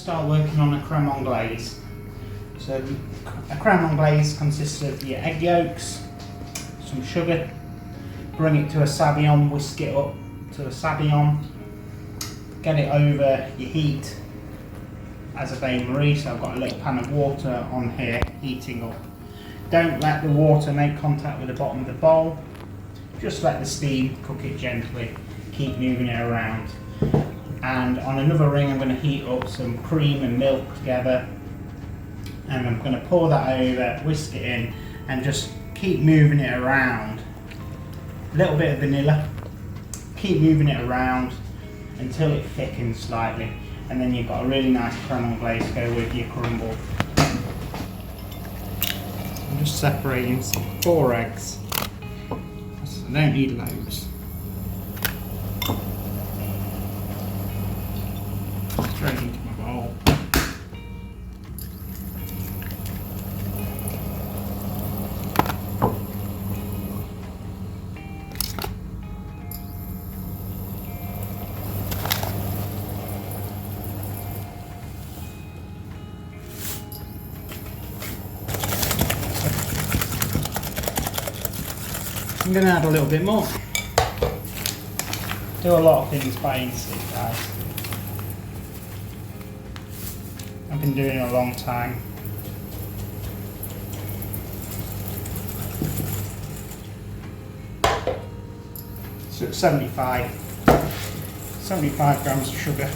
start working on a creme anglaise. So a creme anglaise consists of your egg yolks, some sugar, bring it to a savion, whisk it up to a savion, get it over your heat as a bain-marie. So I've got a little pan of water on here heating up. Don't let the water make contact with the bottom of the bowl, just let the steam cook it gently, keep moving it around. And on another ring I'm going to heat up some cream and milk together, and I'm going to pour that over, whisk it in, and just keep moving it around. A little bit of vanilla, keep moving it around until it thickens slightly, and then you've got a really nice creme anglaise to go with your crumble. I'm just separating 4 eggs, so I don't need loads. Straight into my bowl. I'm going to add a little bit more. Do a lot of things by instinct, guys. I've been doing it a long time. So it's 75 grams of sugar.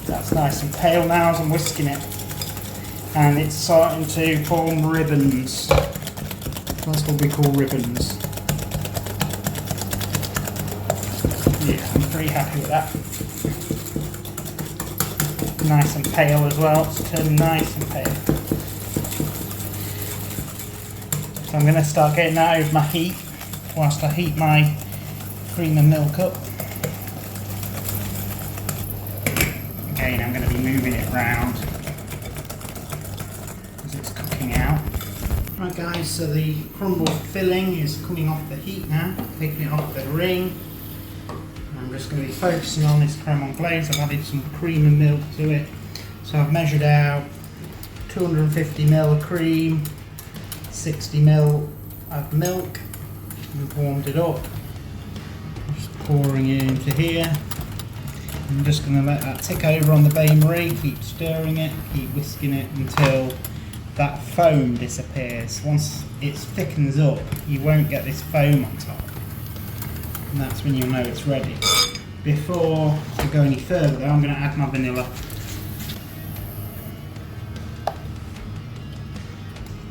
That's nice and pale now as I'm whisking it. And it's starting to form ribbons. That's what we call ribbons. Yeah, I'm pretty happy with that. Nice and pale as well, it's turning nice and pale. So I'm going to start getting that over my heat whilst I heat my cream and milk up. Again, I'm going to be moving it around as it's cooking out. Right guys, so the crumble filling is coming off the heat now, taking it off the ring. I'm just going to be focusing on this creme anglaise. I've added some cream and milk to it. So I've measured out 250 ml of cream, 60 ml of milk, and warmed it up. Just pouring it into here. I'm just going to let that tick over on the bain-marie, keep stirring it, keep whisking it until that foam disappears. Once it thickens up, you won't get this foam on top. And that's when you'll know it's ready. Before I go any further though, I'm going to add my vanilla.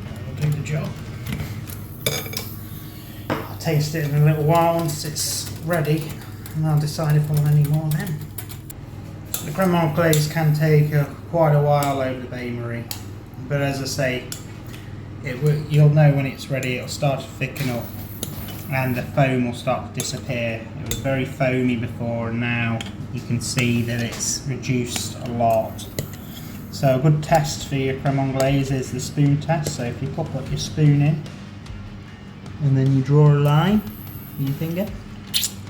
That'll do the job. I'll taste it in a little while once it's ready, and I'll decide if I want any more then. The creme anglaise can take quite a while over the bain-marie, but as I say, you'll know when it's ready. It'll start to thicken up and the foam will start to disappear. It was very foamy before, and now you can see that it's reduced a lot. So a good test for your creme anglaise is the spoon test. So if you pop up your spoon in and then you draw a line with your finger,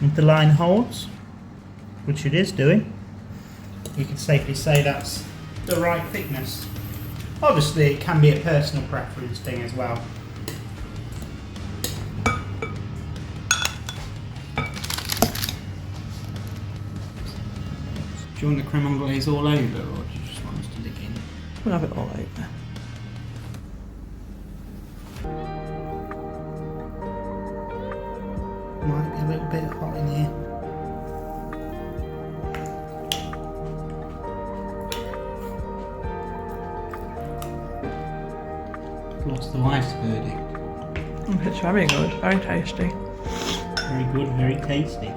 if the line holds, which it is doing, you can safely say that's the right thickness. Obviously it can be a personal preference thing as well. Do you want the creme anglaise all over, or do you just want us to dig in? We'll have it all over. Might be a little bit hot in here. What's the wife's verdict? It's very good, very tasty. Very good, very tasty.